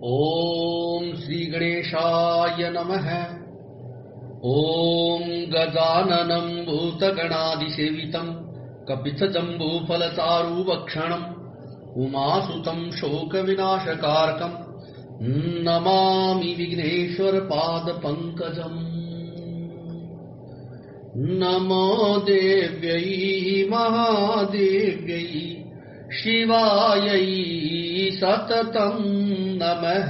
ओम श्री गणेशाय नमः। ओम गजाननं भूतगणादिसेवितं कपितजम्बूफलचारुभक्षणं उमासुतं शोकविनाशकारकं नमामि विघ्नेश्वरपादपङ्कजम्। नमो देव्यै महादेव्यै शिवायै सततं नमः।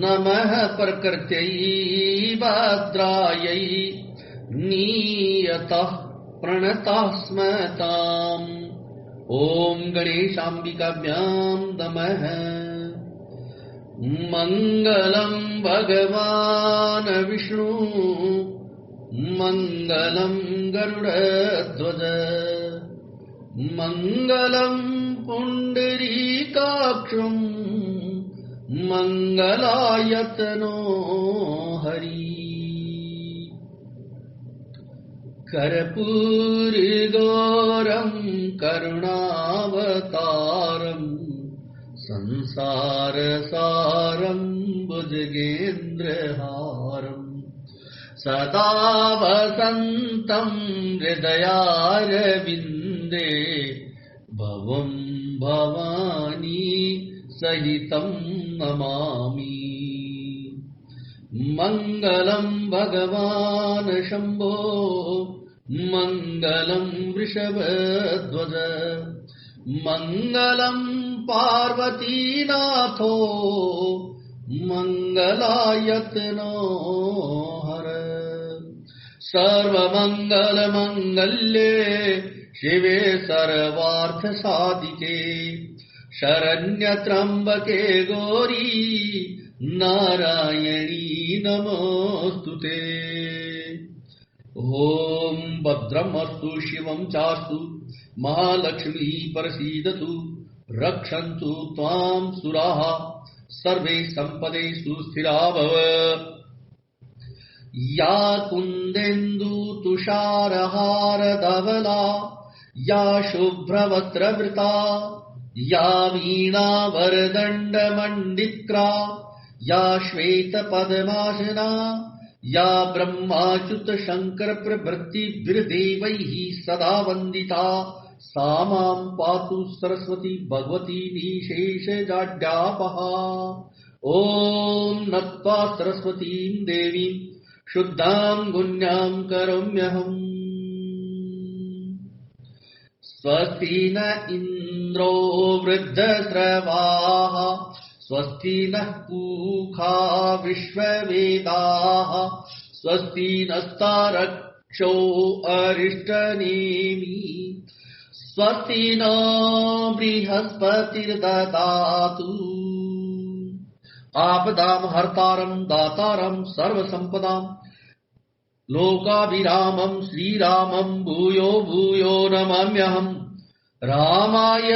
नमः प्रकृत्यै भद्रायै नियतः प्रणतः स्मताम्। ॐ गणेशाम्बिकाभ्यां नमः। मङ्गलं भगवान् विष्णु मङ्गलं गरुडध्वज मङ्गलं पुण्डरीकाक्षं मङ्गलायतनो हरि। कर्पूरगौरं करुणावतारं संसारसारं भुजगेन्द्रहारम् सदा वसन्तं हृदयारविन्दे भवं भवानी सहितं नमामि। मङ्गलं भगवान् शम्भो मङ्गलं वृषभध्वज मङ्गलं पार्वतीनाथो मङ्गलायतनो हर। सर्वमङ्गलमङ्गल्ये शिवे सर्वार्थसाधिके शरण्यत्र्यम्बके गौरी नारायणी नमोस्तुते। ॐ भद्रमस्तु शिवं चास्तु महालक्ष्मी परसीदतु रक्षन्तु त्वां सुराः सर्वे सम्पदेषु स्थिरा भव। या कुन्देन्दु तुषारहार धवला या शुभ्रवस्त्रवृता या वीणा वरदण्डमण्डिक्रा या श्वेतपद्मासना या ब्रह्माच्युत शङ्कर प्रभृतिभिर्देवैः सदा वन्दिता सा मां पातु सरस्वती भगवती निशेषजाड्यापहा। ॐ नत्वा सरस्वतीं देवीं शुद्धां गुण्यां करोम्यहम्। स्वस्ति न इन्द्रो वृद्धश्रवाः स्वस्ति नः पूषा विश्ववेदाः स्वस्ति नस्तार्क्ष्यो अरिष्टनेमि स्वस्ति नो बृहस्पतिर्ददातु। आपदां हर्तारं दातारं सर्वसम्पदां लोकाभिरामं श्रीरामं भूयो भूयो नमाम्यहम्। रामाय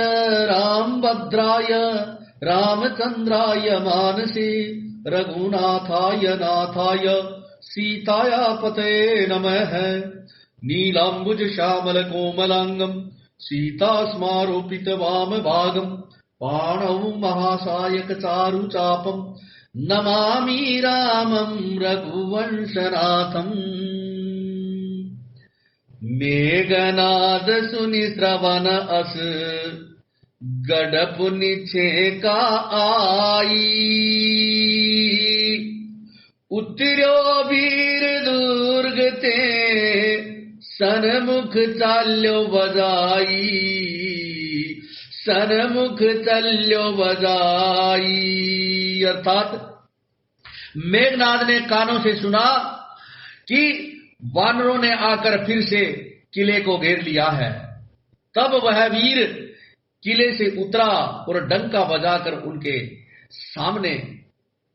रामभद्राय रामचन्द्राय मानसे रघुनाथाय नाथाय सीताया पतये नमः। नीलाम्बुज श्यामल कोमलाङ्गं सीतास्मारोपित वामभागं पाणौ महासायक चारुचापं नमामि रामं रघुवंशनाथम्। मेघनाद सुनि श्रवण अस गडपुनि छेका आई उतर्यो वीर दुर्ग ते सन्मुख चाल्यो बजाई सन्मुख चल्यो बजाई। अर्थात मेघनाद ने कानों से सुना कि वानरों ने आकर फिर से किले को घेर लिया है। तब वह वीर किले से उतरा और डंका बजाकर उनके सामने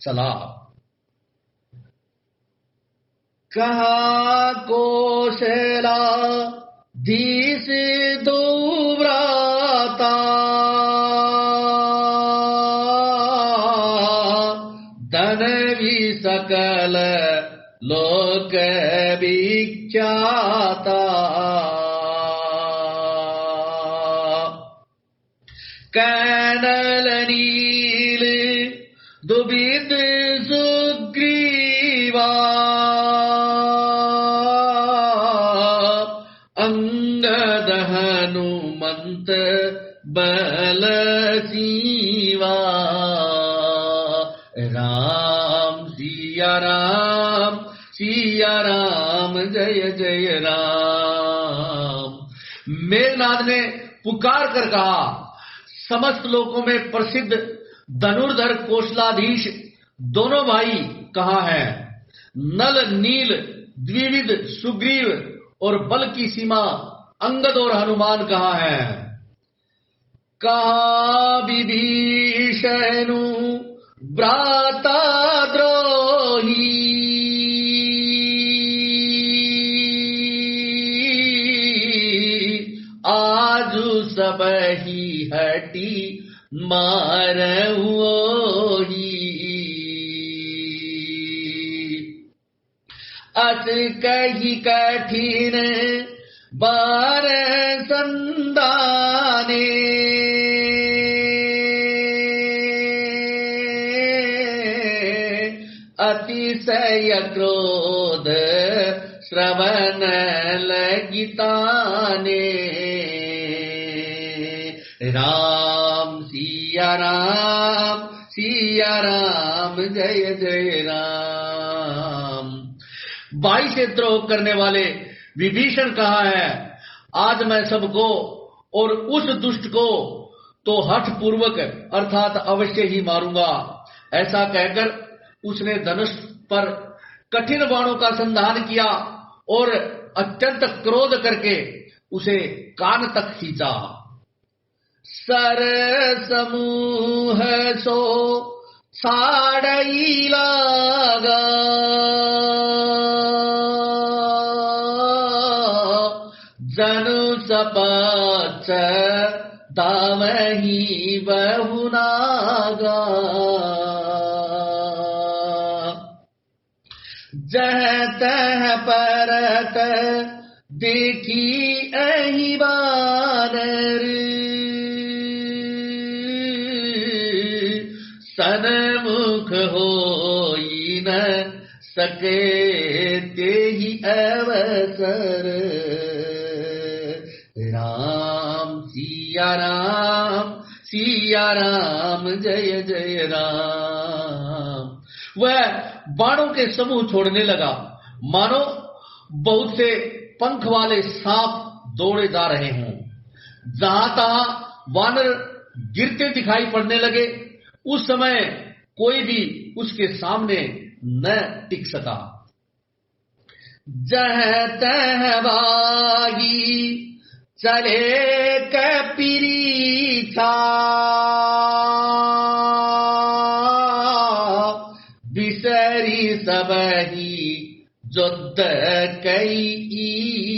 चला। कहा कौशला धीस दुव्राता धन भी सकल लोक विख्याता कैनल नील दुविध सुग्रीवा अंगद हनुमंत बल सीवा। राम सिया राम सिया राम जय जय राम। मेघनाद ने पुकार कर कहा, समस्त लोकों में प्रसिद्ध धनुर्धर कौशलाधीश दोनों भाई कहाँ हैं? नल नील द्विविध सुग्रीव और बल की सीमा अंगद और हनुमान कहाँ हैं? कहा विभीषण भ्राता द्रोही आजु सब ही हटी मारही। अस कही कठिन बार संदाने अतिशय क्रोध श्रवण लगिताने। राम सिया राम जय जय राम। भाई से द्रोह करने वाले विभीषण कहाँ है? आज मैं सबको और उस दुष्ट को तो हठ पूर्वक अर्थात अवश्य ही मारूंगा। ऐसा कहकर उसने धनुष पर कठिन बाणों का संधान किया और अत्यंत क्रोध करके उसे कान तक खींचा। सर समूह सो छाड़ई लागा जनु सपच दामही बहुनागा। जह तह परत देखी अहि बानर सन्मुख होई न सके तेहि अवसर। राम सिया राम जय जय राम। वह बाणों के समूह छोड़ने लगा, मानो बहुत से पंख वाले सांप दौड़े जा रहे हों। जहां तहां वानर गिरते दिखाई पड़ने लगे। उस समय कोई भी उसके सामने न टिक सका। जह तह बागी चले कपीरीछा बिसरी सबही युद्ध कई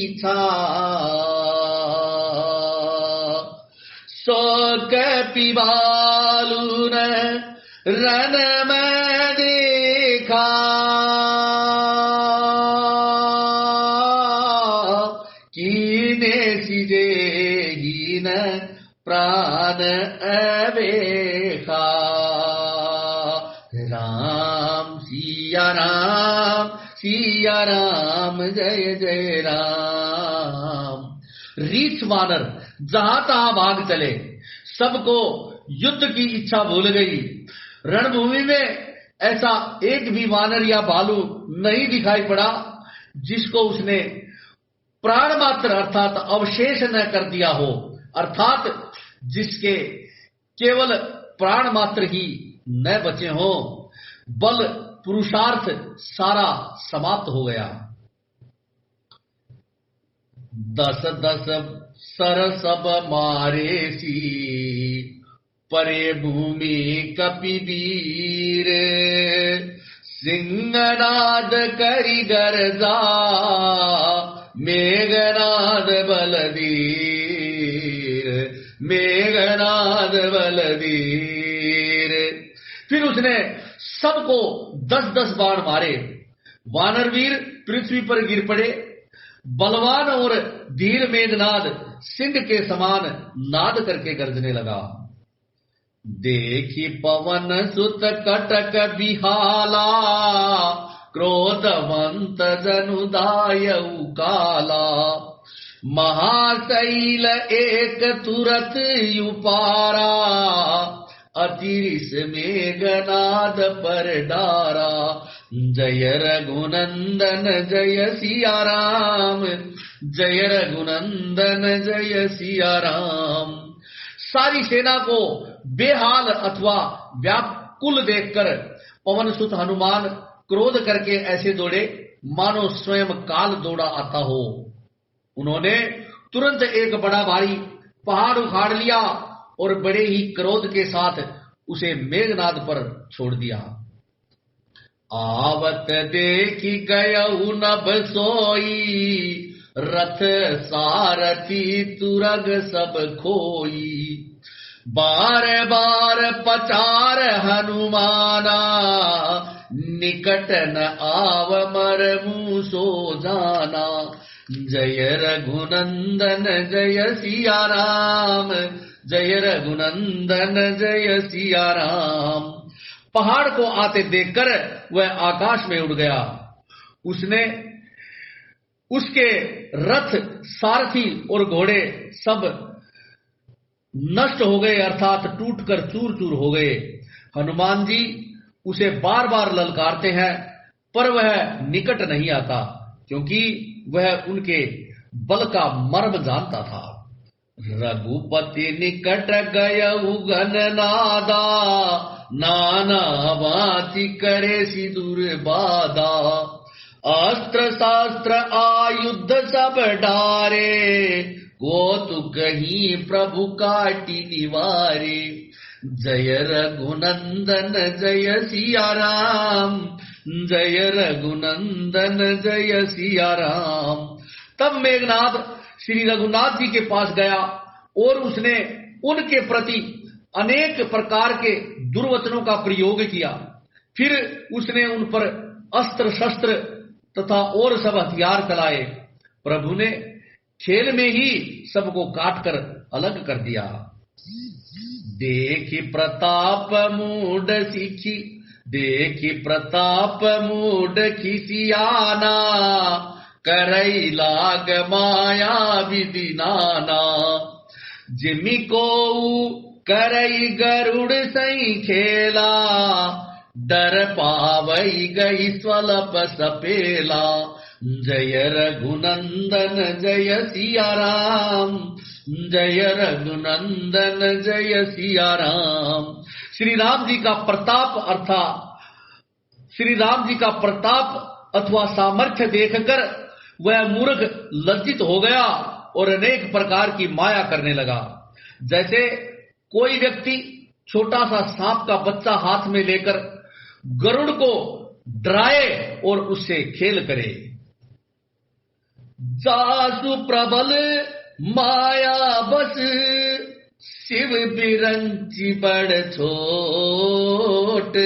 इच्छा। सो कपिबालुन रन में देखा कीने सिजे ही न प्राण अवेखा। राम सिया राम जय जय राम। रीछ वानर जहां तहां भाग चले, सबको युद्ध की इच्छा भूल गई। रणभूमि में ऐसा एक भी वानर या भालू नहीं दिखाई पड़ा जिसको उसने प्राण मात्र अर्थात अवशेष न कर दिया हो, अर्थात जिसके केवल प्राण मात्र ही न बचे हों। बल पुरुषार्थ सारा समाप्त हो गया। 10 सर सब मारे सी परे भूमि कपिवीर। सिंहनाद करि गरजा मेघनाद बलवीर। मेघनाद बलवीर। फिर उसने सबको 10 बाण मारे। वानरवीर पृथ्वी पर गिर पड़े। बलवान और धीर मेघनाद सिंह के समान नाद करके गर्जने लगा। देखी पवन सुत कटक बिहाला, क्रोधवंत जनुदायऊ काला। महाशैल एक तुरत युपारा, अतिरिस मेघनाद पर डारा। जय रघुनंदन जय सिया राम, जय रघुनंदन जय सिया राम। सारी सेना को बेहाल अथवा व्याकुल देखकर पवन सुत हनुमान क्रोध करके ऐसे दौड़े मानो स्वयं काल दौड़ा आता हो। उन्होंने तुरंत एक बड़ा भारी पहाड़ उखाड़ लिया और बड़े ही क्रोध के साथ उसे मेघनाद पर छोड़ दिया। आवत देखी गयऊ नभ सोई, रथ सारथी तुरग सब खोई। बार बार पचार हनुमाना, निकट न आव मर मुँह सो जाना। जय रघुनंदन जय सिया राम, जय रघुनंदन जय सिया राम। पहाड़ को आते देखकर वह आकाश में उड़ गया। उसने उसके रथ सारथी और घोड़े सब नष्ट हो गए, अर्थात टूटकर चूर चूर हो गए। हनुमान जी उसे बार बार ललकारते हैं, पर वह निकट नहीं आता, क्योंकि वह उनके बल का मर्म जानता था। रघुपति निकट गयऊ गणनादा, नाना बाति करे सिदुर बाधा। अस्त्र शास्त्र आयुध सब डारे, को तु कहीं प्रभु काटी निवारे। जय रघुनंदन जय सिया राम, जय रघुनंदन जय सिया राम। तब मेघनाद श्री रघुनाथ जी के पास गया और उसने उनके प्रति अनेक प्रकार के दुर्वचनों का प्रयोग किया। फिर उसने उन पर अस्त्र शस्त्र तथा और सब हथियार चलाए। प्रभु ने खेल में ही सबको काटकर अलग कर दिया। देखी प्रताप मूड सीखी, देखी प्रताप मूड खिसियाना। करई लाग माया विधि नाना, जिमि को करई गरुड़ सई खेला। डर पावई गई स्वल्प सपेला। जय रघुनंदन जय सिया राम, जय रघुनंदन जय सिया राम। श्री राम जी का प्रताप अर्थात श्री राम जी का प्रताप अथवा सामर्थ्य देखकर वह मूर्ख लज्जित हो गया और अनेक प्रकार की माया करने लगा। जैसे कोई व्यक्ति छोटा सा सांप का बच्चा हाथ में लेकर गरुड़ को डराए और उससे खेल करे। जासु प्रबल माया बस, शिव बिरंची बड़ छोट।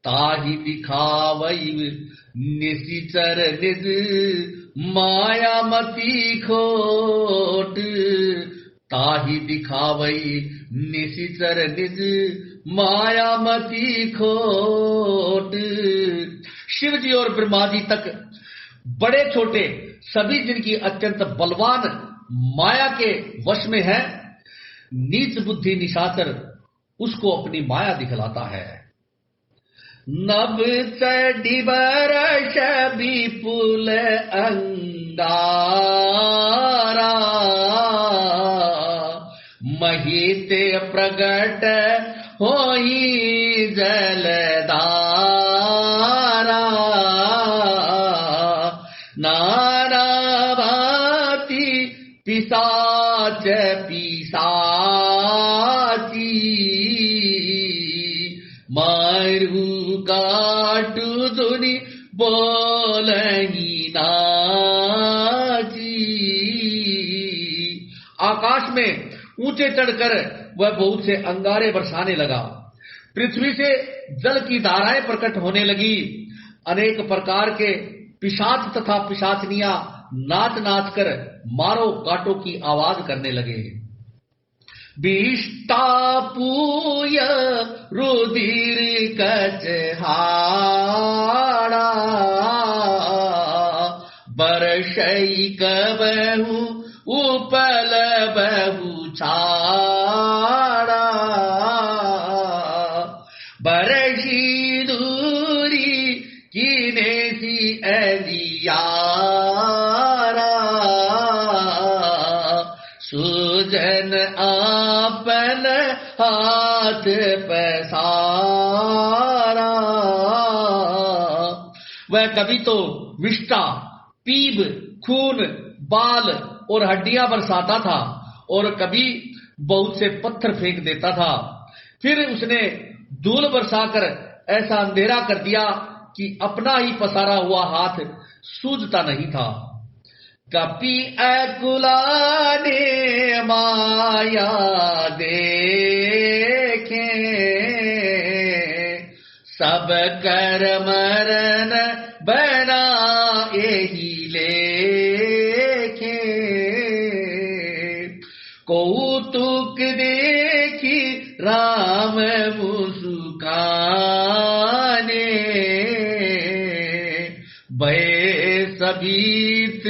ताहि दिखावई निशिचर निज, माया मती खोट। ताहि दिखावई निशिचर निज, माया मती खोट। शिव जी और ब्रह्मा जी तक बड़े छोटे सभी जिनकी अत्यंत बलवान माया के वश में है, नीच बुद्धि निशाचर उसको अपनी माया दिखलाता है। नभ चढ़ी बरस विपुल अंगारा, महिते प्रगट होई जलधारा। नाना भांति पिशाच पिशाची, मारू काटू धुनि बोलही नाची। आकाश में ऊंचे चढ़कर वह बहुत से अंगारे बरसाने लगा। पृथ्वी से जल की धाराएं प्रकट होने लगी। अनेक प्रकार के पिशाच तथा पिशाचनियां नाच नाच कर मारो काटो की आवाज करने लगे। विष्टापूय रुधिर कचहाड़ा बरशई कबहू उपल बहु छाड़ा बरशी दूरी कीने सी अलियारा सुजन आपन हाथ पसारा। वह कभी तो विष्टा पीप खून बाल और हड्डियां बरसाता था और कभी बहुत से पत्थर फेंक देता था। फिर उसने धूल बरसाकर ऐसा अंधेरा कर दिया कि अपना ही पसारा हुआ हाथ सूझता नहीं था। कपि अकुला ने माया देखे सब कर मरण बना यही लेखे कौतुक देखी राम मुस्काने भय सबीत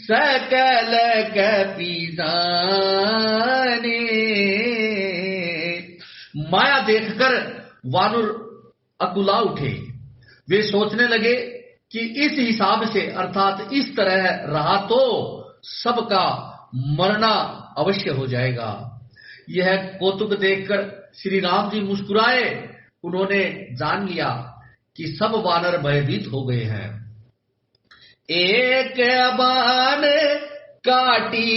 सकल कपि जाने। माया देखकर वानर अकुला उठे। वे सोचने लगे कि इस हिसाब से अर्थात इस तरह रहा तो सबका मरना अवश्य हो जाएगा। यह कौतुक देखकर श्री राम जी मुस्कुराए। उन्होंने जान लिया कि सब वानर भयभीत हो गए हैं। एक बाण काटी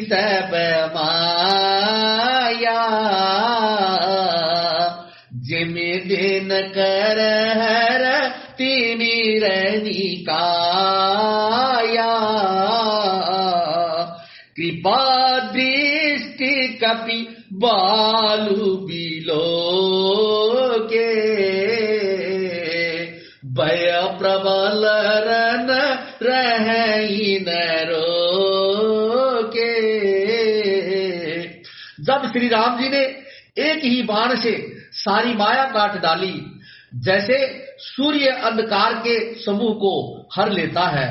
सब माया जिम दिन कर हर तिमिर निकाया कृपा दृष्टि कपि बालु बिलो के भय प्रबल रन रही न रोके। जब श्री राम जी ने एक ही बाण से सारी माया काट डाली जैसे सूर्य अंधकार के समूह को हर लेता है,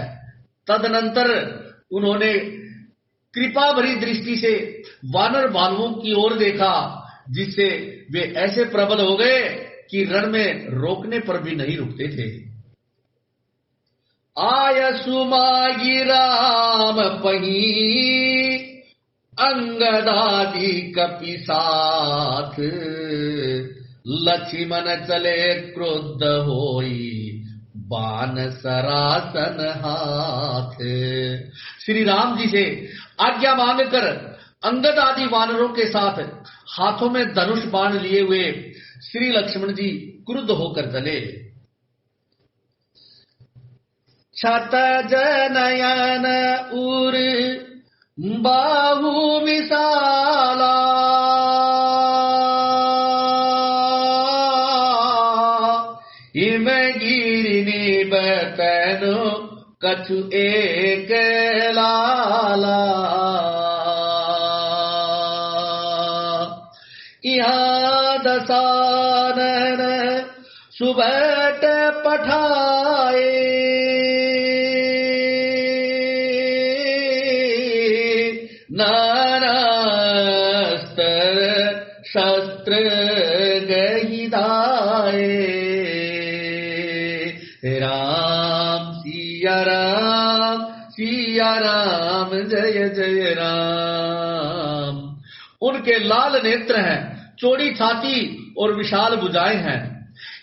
तदनंतर उन्होंने कृपा भरी दृष्टि से वानर बालुओं की ओर देखा जिससे वे ऐसे प्रबल हो गए कि रण में रोकने पर भी नहीं रुकते थे। आय सुमागी राम पही अंगदादि कपि साथ लक्ष्मण चले क्रोध होई बान सरासन हाथ। श्री राम जी से आज्ञा मांगकर अंगद आदि वानरों के साथ हाथों में धनुष बाण लिए हुए श्री लक्ष्मण जी क्रुद्ध होकर चले। छत जनयन उर बाहु विशाला हिमगिरि निबतनु कछु एक लाला यहाँ दसानन सुबट पठाए नानास्त्र शस्त्र गहिदाए राम सिया राम जय जय राम। उनके लाल नेत्र हैं, चौड़ी छाती और विशाल भुजाएं हैं।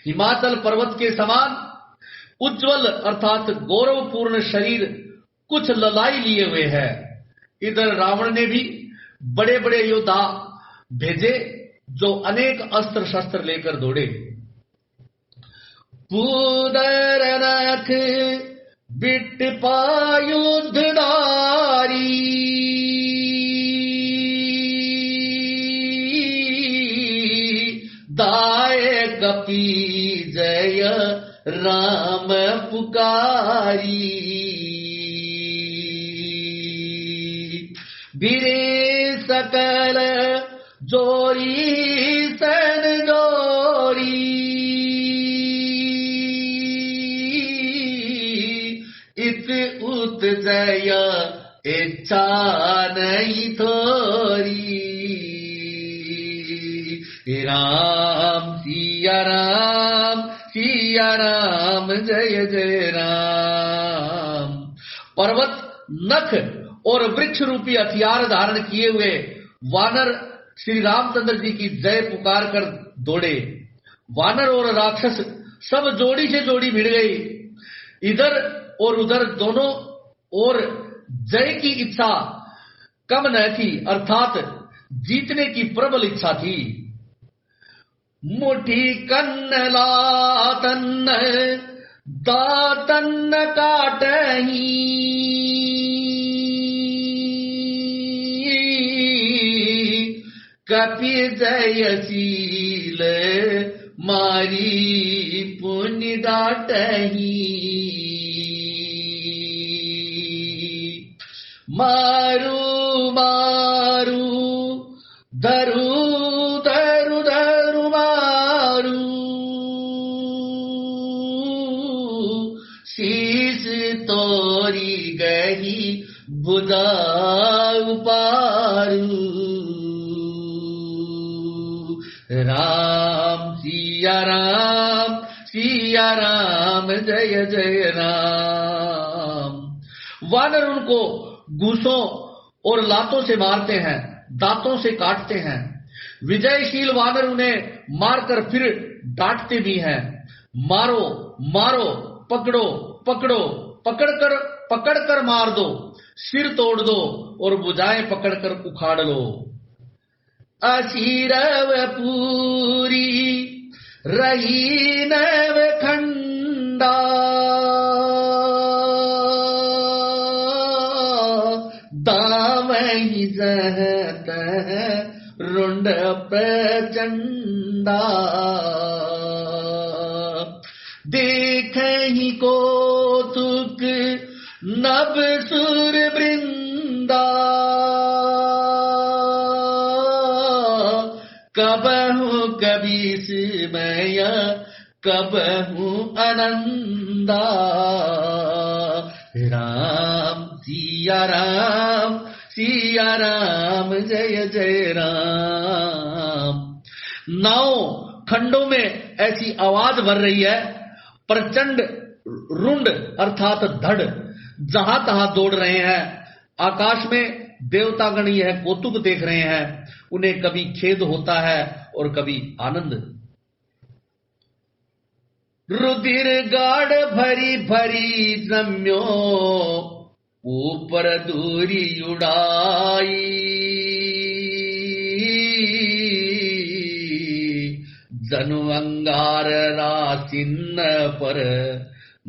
हिमाचल पर्वत के समान उज्जवल अर्थात गौरवपूर्ण शरीर कुछ ललाई लिए हुए है। इधर रावण ने भी बड़े बड़े योद्धा भेजे जो अनेक अस्त्र शस्त्र लेकर दौड़े। पूदर नख बिट पायुधधारी दाय कपि जय राम पुकारी बिरे सकल जोरी सन जोरी इत उत जय इच्छा नहीं थोरी। राम सिया राम जय जय राम। पर्वत, नख और वृक्ष रूपी हथियार धारण किए हुए वानर श्री रामचंद्र जी की जय पुकार कर दौड़े। वानर और राक्षस सब जोड़ी से जोड़ी भिड़ गई। इधर और उधर दोनों और जय की इच्छा कम न थी, अर्थात जीतने की प्रबल इच्छा थी। मुठी कन्न लातन दातन काटही कपि जयशील मारी पुण्य डाटही। मारू मारू धरू धरू धरू मारू शीश तोरी गही बुदा उपारू। राम सिया राम जय जय राम। वानर उनको घूसों और लातों से मारते हैं, दांतों से काटते हैं। विजयशील वानर उन्हें मारकर फिर डांटते भी हैं। मारो मारो, पकड़ो पकड़ो, पकड़कर मार दो, सिर तोड़ दो और भुजाएं पकड़कर उखाड़ लो। असीरव पूरी रही नव खंडा दावही जहत रुंड प्रचंडा। देखहि कौतुक नभ सुर वृंदा कबहु कबीसमय कबहु आनंदा। राम सिया राम जय जय राम। नाव खंडों में ऐसी आवाज भर रही है, प्रचंड रुंड अर्थात धड़ जहां तहां दौड़ रहे हैं। आकाश में देवतागण यह कौतुक देख रहे हैं। उन्हें कभी खेद होता है और कभी आनंद। रुधिर गाढ़ भरी भरी जम्यो ऊपर दूरी उड़ाई। जनु अंगार रासिन पर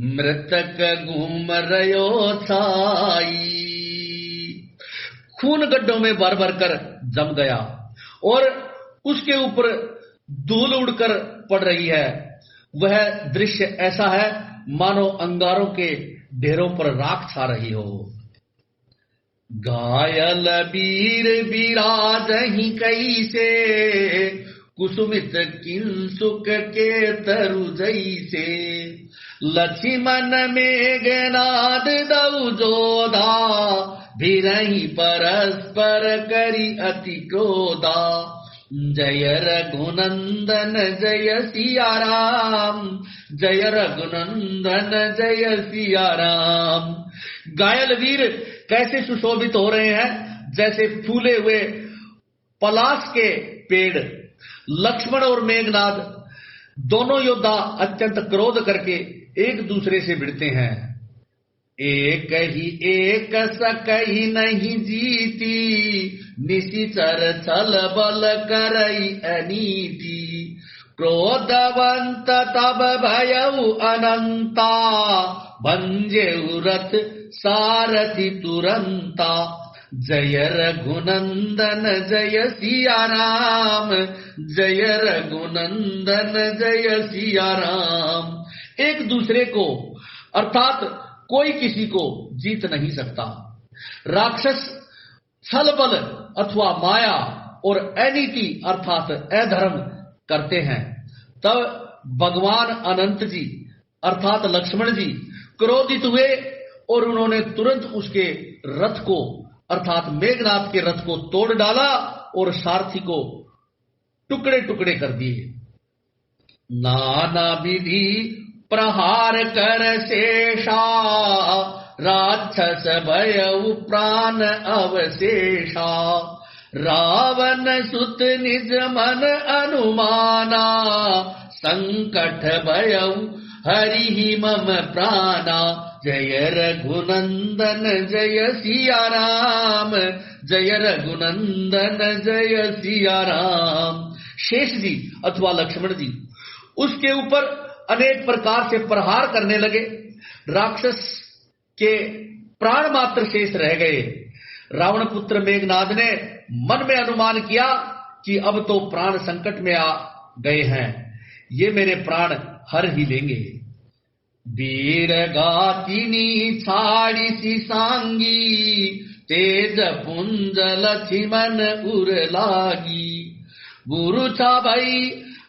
मृतक घूम रयो छाई। खून गड्ढों में भर भर कर जम गया और उसके ऊपर धूल उड़कर पड़ रही है। वह दृश्य ऐसा है मानो अंगारों के ढेरों पर राख छा रही हो। घायल वीर विराजहि कैसे कुसुमित किंसुक के तरु जैसे। लक्ष्मण मेघनाद दऊ जोधा भिरहि परस्पर करी अति क्रोधा। जय रघुनंदन जय सिया राम, जय रघुनंदन जय सिया राम। घायल वीर कैसे सुशोभित हो रहे हैं जैसे फूले हुए पलाश के पेड़। लक्ष्मण और मेघनाद दोनों योद्धा अत्यंत क्रोध करके एक दूसरे से भिड़ते हैं। एक ही एक सकही नहीं जीती, निशिचर छल बल करई अनीति। क्रोधवंत तब भयउ अनंता, भंजेउ रथ सारथि तुरंता। जय रघुनंदन जय सिया राम, जय रघुनंदन जय सिया राम। एक दूसरे को अर्थात कोई किसी को जीत नहीं सकता। राक्षस छल बल अथवा माया और अनीति अर्थात अधर्म करते हैं। तब भगवान अनंत जी अर्थात लक्ष्मण जी क्रोधित हुए और उन्होंने तुरंत उसके रथ को अर्थात मेघनाद के रथ को तोड़ डाला और सारथी को टुकड़े टुकड़े कर दिए। नाना विधि प्रहार कर शेषा राक्षस भयउ प्राण अवशेषा रावण सुत निज मन अनुमाना संकट भयउ हरि मम प्राणा जय रघुनंदन जय सिया राम जय रघुनंदन जय सिया राम। शेष जी अथवा लक्ष्मण जी उसके ऊपर अनेक प्रकार से प्रहार करने लगे। राक्षस के प्राण मात्र शेष रह गए। रावण पुत्र मेघनाद ने मन में अनुमान किया कि अब तो प्राण संकट में आ गए हैं, ये मेरे प्राण हर ही लेंगे। वीर गातिनी छाड़ी सी सांगी तेज पुंज लक्ष्मण उर लागी गुरु छा भई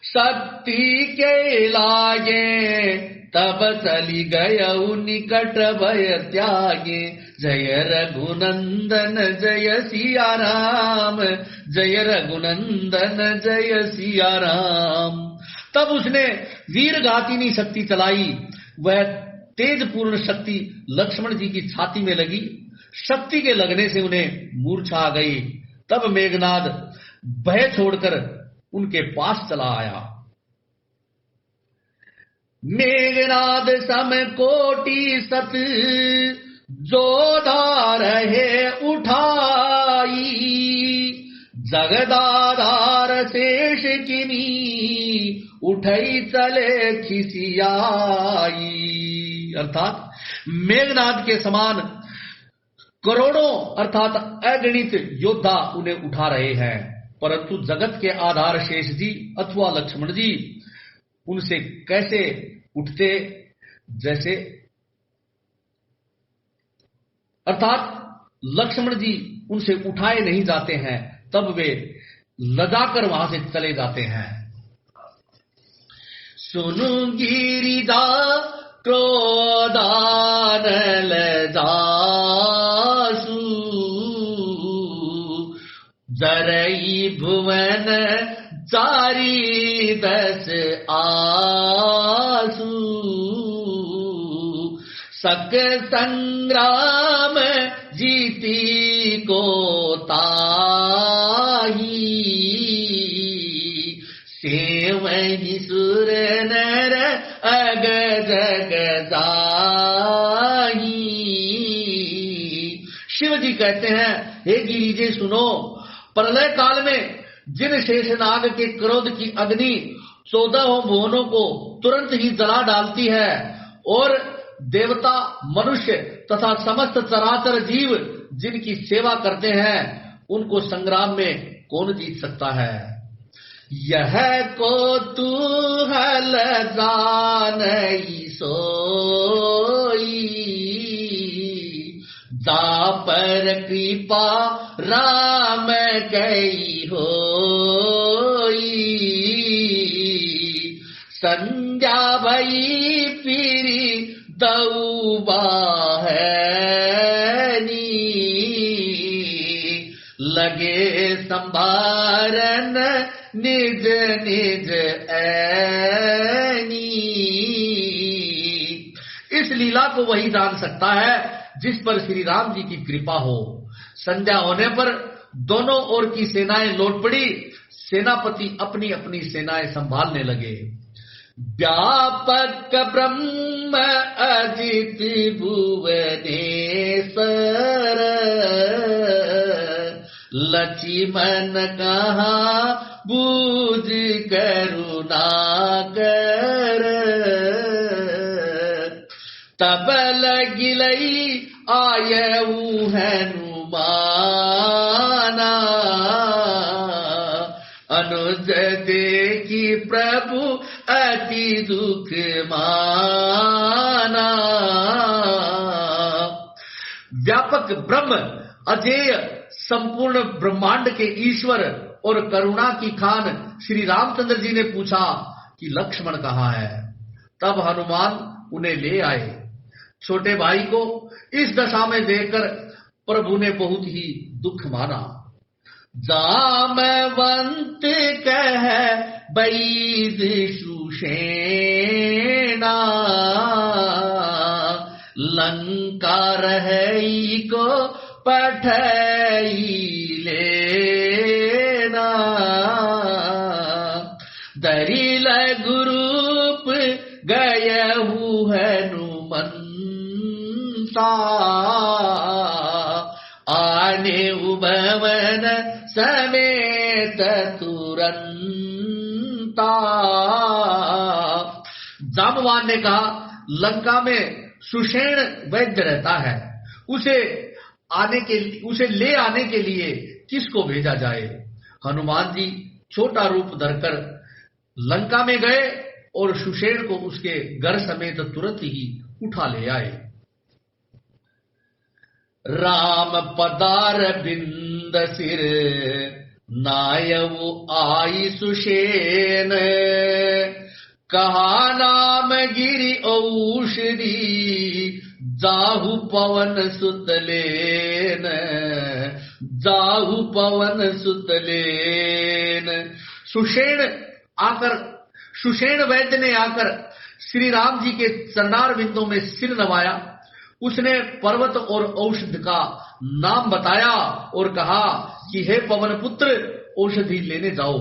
शक्ति के लागे तब चली गयउ निकट भय त्यागे जय रघुनंदन जय सिया राम जय रघुनंदन जय सिया राम। तब उसने वीर घातिनी शक्ति चलाई। वह तेज पूर्ण शक्ति लक्ष्मण जी की छाती में लगी। शक्ति के लगने से उन्हें मूर्छा आ गई। तब मेघनाद भय छोड़कर उनके पास चला आया। मेघनाद सम कोटि सत जो धार है उठाई जगदाधार शेष किनी उठई चले खिसियाई। अर्थात मेघनाद के समान करोड़ों अर्थात अगणित योद्धा उन्हें उठा रहे हैं, परंतु जगत के आधार शेष जी अथवा लक्ष्मण जी उनसे कैसे उठते, जैसे अर्थात लक्ष्मण जी उनसे उठाए नहीं जाते हैं, तब वे लजाकर वहां से चले जाते हैं। सुनु गिरिजा क्रोधान लजासु जरई भुवन चारी दस आसु सक संग्राम जीती को ताही सेवहि सुर नर अग जग जाही। शिव जी कहते हैं, हे गिरिजे सुनो, प्रलय काल में जिन शेषनाग के क्रोध की अग्नि 14 भुवनों को तुरंत ही जला डालती है और देवता मनुष्य तथा समस्त चराचर जीव जिनकी सेवा करते हैं उनको संग्राम में कौन जीत सकता है। यह को तू हल जानई सोई जा पर कृपा राम कई होई संध्या भई फिरी दऊबा है नी लगे संभारन निज निज ऐनी। इस लीला को वही जान सकता है जिस पर श्री राम जी की कृपा हो। संध्या होने पर दोनों ओर की सेनाएं लौट पड़ी। सेनापति अपनी अपनी सेनाएं संभालने लगे। व्यापक ब्रह्म अजित भुवनेश्वर लक्ष्मण कहा बूझ करुणा कर तब लगिलई आयऊ हनुमाना अनुज देखी प्रभु अति दुख माना। व्यापक ब्रह्म अजेय संपूर्ण ब्रह्मांड के ईश्वर और करुणा की खान श्री रामचंद्र जी ने पूछा कि लक्ष्मण कहाँ है। तब हनुमान उन्हें ले आए। छोटे भाई को इस दशा में देखकर प्रभु ने बहुत ही दुख माना। जामवंत कह बैद सुषेणा, लंका रहई को पठई लेना। दरी लघु रूप गयहु हनुमंता, आने भवन समेत तुरंता। जामवान ने कहा, लंका में सुषेण वैद्य रहता है, उसे ले आने के लिए किसको भेजा जाए। हनुमान जी छोटा रूप धरकर लंका में गए और सुषेण को उसके घर समेत तुरंत ही उठा ले आए। राम पदार बिंद सिर नायव आई सुषेण, कहा नाम गिरि औषधि जाहु पवन सुतलेन, जाहु पवन सुतलेन। सुषेण वैद्य ने आकर श्री राम जी के चरणार बिंदों में सिर नवाया। उसने पर्वत और औषध का नाम बताया और कहा कि हे पवन पुत्र, औषधि लेने जाओ।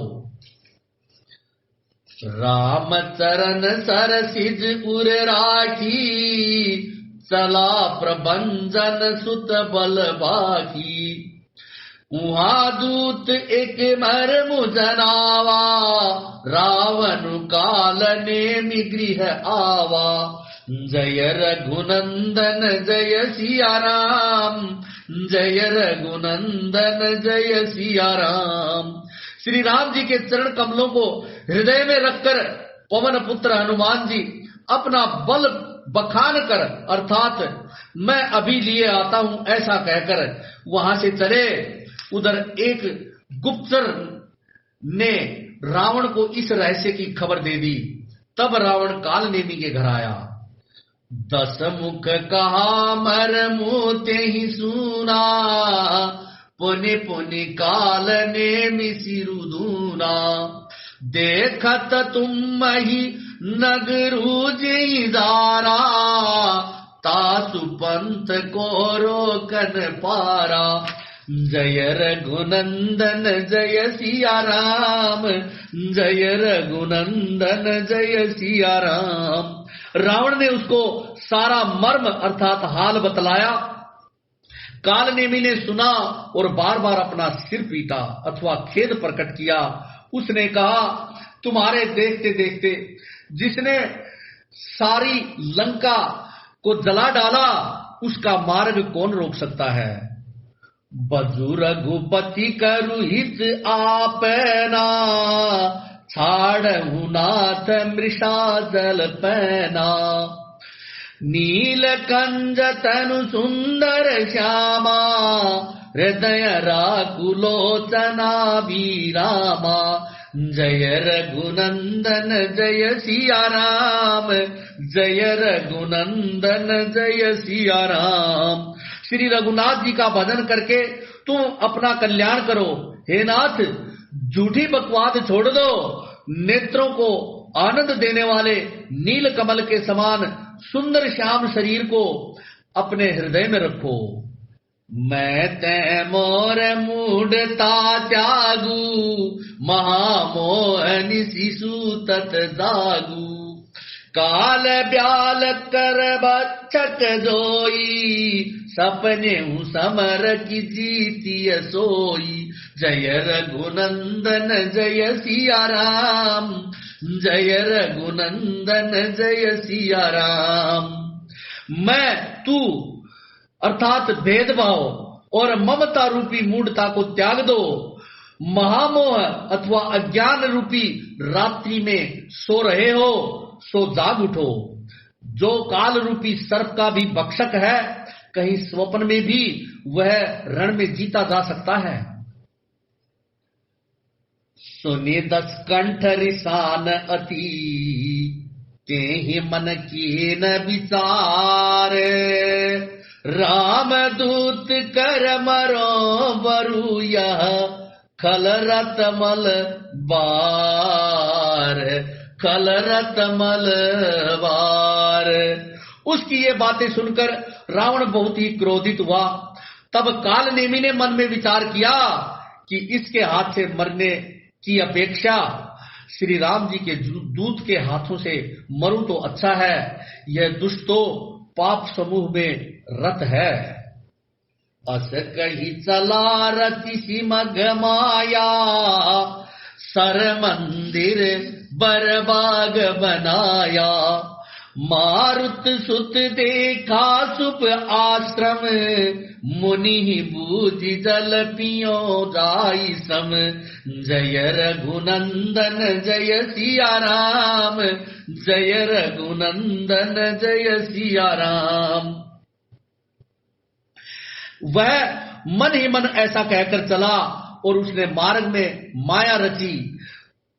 राम चरण सरसिज उर राखी, चला प्रभंजन सुत बल बाकी। उहाँ दूत एक मर्मु जनावा, रावण काल नेमि गृह आवा। जय रघुनंदन जय सिया राम, जय रघुनंदन जय सिया राम। श्री राम जी के चरण कमलों को हृदय में रखकर पवन पुत्र हनुमान जी अपना बल बखान कर, अर्थात मैं अभी लिए आता हूं ऐसा कहकर वहां से चले। उधर एक गुप्तचर ने रावण को इस रहस्य की खबर दे दी। तब रावण काल नेमी के घर आया। 10 मुख कहा मरमु तेहि सुना, पुनि पुनि काल नेमि सिरु दूना। देखत तुम मही नगरु जई दारा, तासु पंथ को रोकन पारा। जय रघुनंदन जय सिया राम, जय रघुनंदन जय सिया राम। रावण ने उसको सारा मर्म अर्थात हाल बतलाया। कालनेमी ने सुना और बार बार अपना सिर पीटा अथवा खेद प्रकट किया। उसने कहा, तुम्हारे देखते देखते जिसने सारी लंका को जला डाला, उसका मार्ग कौन रोक सकता है। बजु रघुपति करु हित आपना, छाड़हु नाथ मृषा जल पैना। नील कंज तनु सुंदर श्यामा, हृदय राकुलोचना बीरामा। जय रघुनंदन जय सिया राम, जय रघुनंदन जय सिया राम। श्री रघुनाथ जी का भजन करके तुम अपना कल्याण करो। हे नाथ, झूठी बकवाद छोड़ दो। नेत्रों को आनंद देने वाले नील कमल के समान सुंदर श्याम शरीर को अपने हृदय में रखो। मैं ते मोर मूढ़ता त्यागू, महामोहनि शिशु तत जागू। काल ब्याल कर बच्चक जोई, सपने हूँ समर की जीतिय सोई। जय रघुनंदन जय सिया राम, जय रघुनंदन जय सिया राम। मैं तू अर्थात भेदभाव और ममता रूपी मूढ़ता को त्याग दो। महामोह अथवा अज्ञान रूपी रात्रि में सो रहे हो, सो जाग उठो। जो काल रूपी सर्प का भी भक्षक है, कहीं स्वप्न में भी वह रण में जीता जा सकता है। सुनि 10 कंठ रिसान अति, तेहि मन कीन विचार। राम दूत कर मरो बरु, यह खल रतमल बार, खल रतमल बार। उसकी ये बातें सुनकर रावण बहुत ही क्रोधित हुआ। तब कालनेमी ने मन में विचार किया कि इसके हाथ से मरने की अपेक्षा श्री राम जी के दूत के हाथों से मरूं तो अच्छा है। यह दुष्ट तो पाप समूह में रत है। अस कही चला रति सिमग माया, सर मंदिर बरबाग बनाया। मारुत सुत देखा शुभ आश्रम, मुनि बूझि जल पियो जाई सम। जय रघुनंदन जय सिया राम, जय रघुनंदन जय सिया राम। वह मन ही मन ऐसा कहकर चला और उसने मार्ग में माया रची,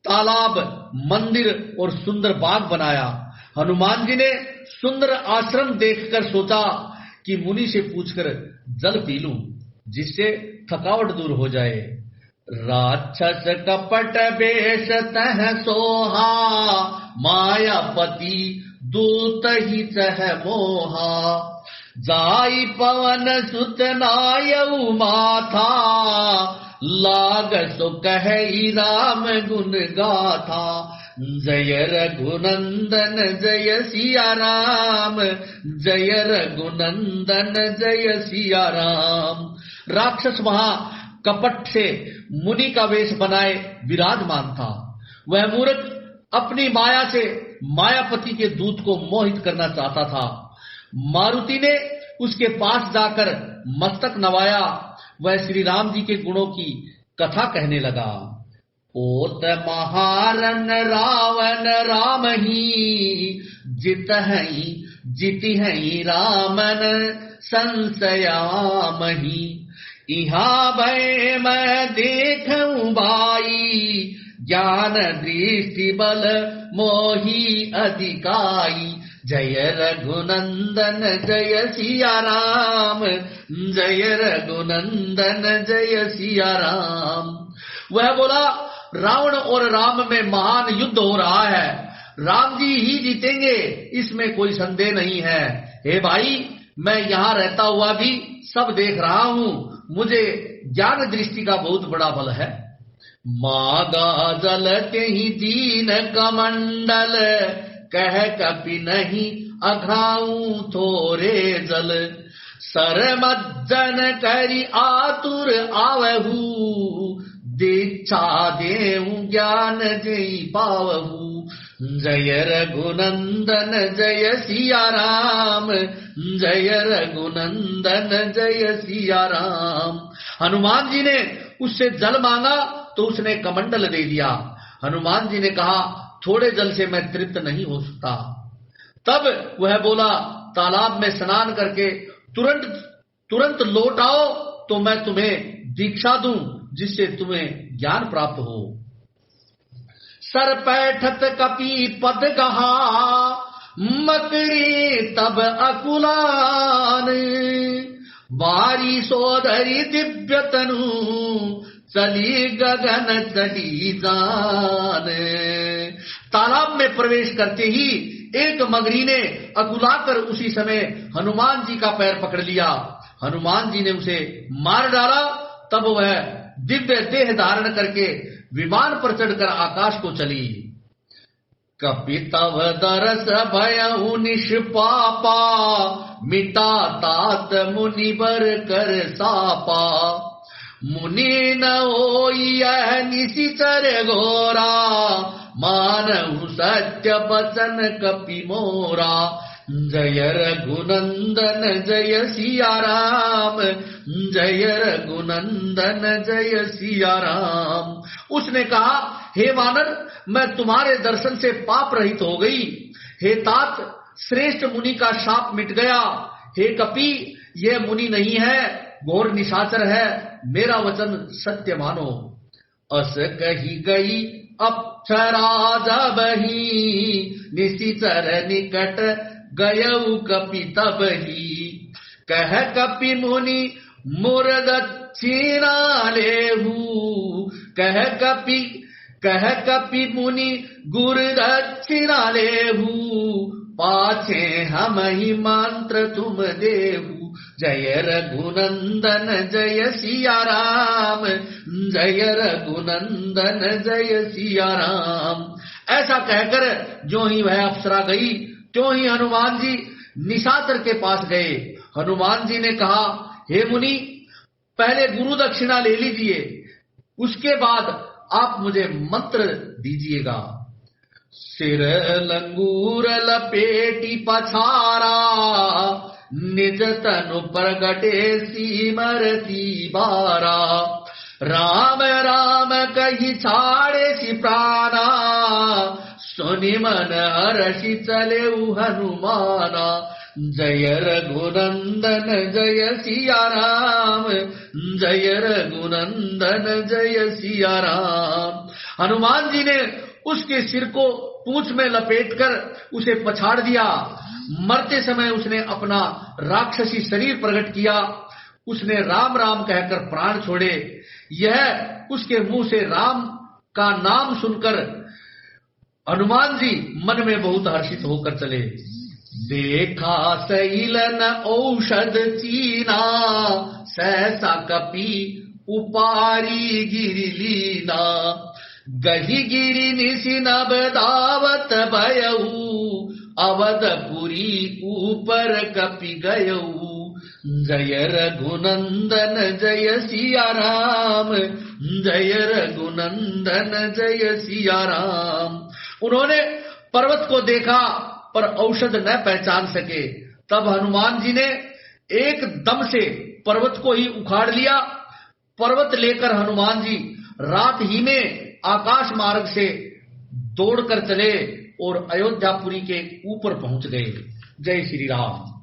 तालाब, मंदिर और सुंदर बाग बनाया। हनुमान जी ने सुंदर आश्रम देखकर सोचा कि मुनि से पूछकर जल पी लूं, जिससे थकावट दूर हो जाए। राक्षस कपट बेश तह सोहा, मायापति दूत ही चह मोहा। जाई पवन सुत नायऊ माथा, लाग सो कहि राम गुण गाथा। जय रघुनंदन जय सिया राम, जय रघुनंदन जय सिया राम। राक्षस वहां कपट से मुनि का वेश बनाए विराजमान था। वह मूर्ख अपनी माया से मायापति के दूत को मोहित करना चाहता था। मारुति ने उसके पास जाकर मस्तक नवाया। वह श्री राम जी के गुणों की कथा कहने लगा। पोत महारन रावण राम ही, जित हई जिति हई रामन संशयाम ही। इहा भय मैं देखूं भाई, ज्ञान दृष्टि बल मोही अधिकाई। जय रघुनंदन जय सिया राम, जय रघुनंदन जय सिया राम। वह बोला, रावण और राम में महान युद्ध हो रहा है। राम जी ही जीतेंगे, इसमें कोई संदेह नहीं है। हे भाई, मैं यहाँ रहता हुआ भी सब देख रहा हूँ। मुझे ज्ञान दृष्टि का बहुत बड़ा बल है। मागा जल के ही दीन कमंडल, कह कपि नहीं अघाऊं थोरे जल। सर मज्जन करी आतुर आवहू, दीक्षा देऊं ज्ञान जय पावहू। जय रघुनंदन जय सिया राम, जय रघुनंदन जय सिया राम। हनुमान जी ने उससे जल मांगा तो उसने कमंडल दे दिया। हनुमान जी ने कहा, थोड़े जल से मैं तृप्त नहीं हो सकता। तब वह बोला, तालाब में स्नान करके तुरंत लौट आओ तो मैं तुम्हें दीक्षा दूं, जिससे तुम्हें ज्ञान प्राप्त हो। सर पैठत कपि पद कहा, मकड़ी तब अकुलान। बारी सोधरी दिव्य तनु, चली गगन चली जान। तालाब में प्रवेश करते ही एक मगरी ने अकुलाकर उसी समय हनुमान जी का पैर पकड़ लिया। हनुमान जी ने उसे मार डाला। तब वह दिव्य देह धारण करके विमान पर चढ़कर आकाश को चली। कपितव दरस भयउ निष्पापा, मिटा तात मुनिबर कर सापा। मुनि न होई यह निशिचर घोरा, मानहु सत्य बचन कपि मोरा। जय रघुनंदन जय सिया राम, जय रघुनंदन जय सिया राम। उसने कहा, हे वानर, मैं तुम्हारे दर्शन से पाप रहित हो गई। हे तात, श्रेष्ठ मुनि का शाप मिट गया। हे कपि, यह मुनि नहीं है, घोर निशाचर है। मेरा वचन सत्य मानो। अस कही गई अप्सरा जबहि, निशिचर निकट गयऊ कपि तबहि। कह कपि मुनि मोर दक्षिणा लेहू, कह कपि मुनि गुर दक्षिणा लेहू। पाछे हम ही मंत्र तुम देहू, जय रघुनंदन जय सिया राम, जय रघुनंदन जय सिया राम। ऐसा कहकर जो ही वह अप्सरा गई, त्यों ही हनुमान जी निशाचर के पास गए। हनुमान जी ने कहा, हे मुनि, पहले गुरु दक्षिणा ले लीजिए, उसके बाद आप मुझे मंत्र दीजिएगा। सिर लंगूर लपेटी पछारा, निज तनु प्रगटे सिमरती बारा। राम राम कही छाड़े सी प्राणा, सुनि मन हर्षि चले हनुमाना। जय रघुनंदन जय सिया राम, जय रघुनंदन जय सिया राम। हनुमान जी ने उसके सिर को पूंछ में लपेटकर उसे पछाड़ दिया। मरते समय उसने अपना राक्षसी शरीर प्रकट किया। उसने राम राम कहकर प्राण छोड़े। यह उसके मुंह से राम का नाम सुनकर हनुमान जी मन में बहुत हर्षित होकर चले। देखा सैलन औषध चीना, सहसा कपि उपारी गिरि लीना। गही गिरि निशि नभ दावत भयऊ, अवधपुरी ऊपर कपि गयऊ। जय रघुनंदन जय सिया राम, जय रघुनंदन जय सिया राम। उन्होंने पर्वत को देखा पर औषध न पहचान सके। तब हनुमान जी ने एक दम से पर्वत को ही उखाड़ लिया। पर्वत लेकर हनुमान जी रात ही में आकाश मार्ग से दौड़कर चले और अयोध्यापुरी के ऊपर पहुंच गए। जय श्री राम।